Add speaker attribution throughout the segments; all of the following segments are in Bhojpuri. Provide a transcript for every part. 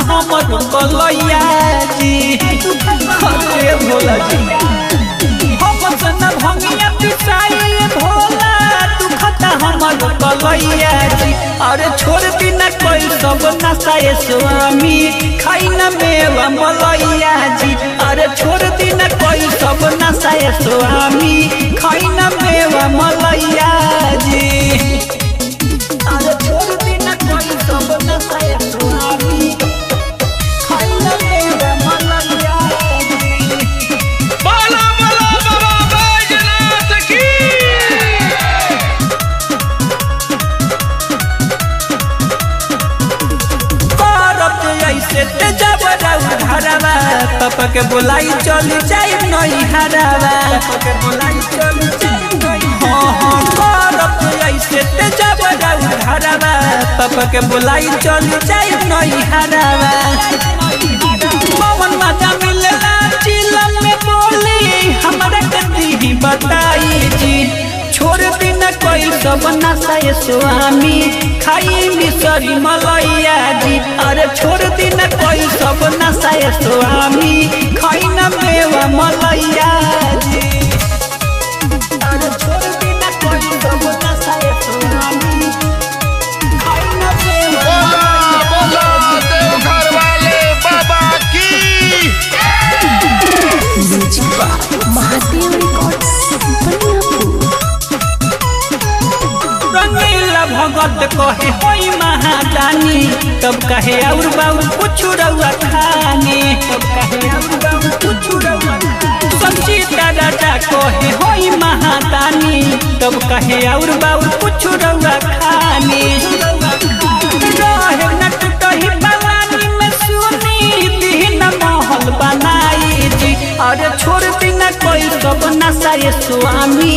Speaker 1: कलैया जी अरे भोला जी हम सना भंगिया पिसाई भोला दुखता हमर कलैया जी। अरे छोड़ बिना कोई सब नसाए स्वामी खाई न मेवा मलैया जी। अरे छोड़ बिना कोई सब नसाए स्वामी खाई न मेवा मलैया जी। अरे छोड़ बिना कोई सब नसाए स्वामी पापा के बोलाई चल जाए नहीं हरावा पापा के बोलाई चल जाए नहीं हरावा पवन माता मिलला चिलम में बोली हमारा कदी बताई जी। छोड़ बिना कोई सब नसाए स्वामी खाई मिसरी मलैया जी। अरे छोड़ बिना कोई सब नसाए स्वामी खाई न मेवा मलैया जी। अरे छोड़ बिना कोई सब नसाए स्वामी खाई न मेवा
Speaker 2: बोला देवघर वाले बाबा की
Speaker 3: महादेव रिकॉर्ड्स
Speaker 1: भगत कहे होई महादानी तब कहे और बाबू कुछ रउआ खाने तब कहे और बाबू कुछ रउआ सच्ची राजा कहे होई महादानी तब कहे और बाबू कुछ रउआ खाने रहे न टूटही पलानी में सुनी दीन महल बनाई जी। अरे छोड़ बिना कोई सब नसाए स्वामी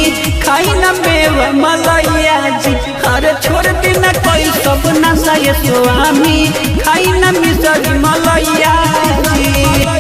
Speaker 1: खाई न मेवा मलैया जी। अरे छोड़ बिना कोई सब नसाए स्वामी खाई न मिसरी मलैया जी।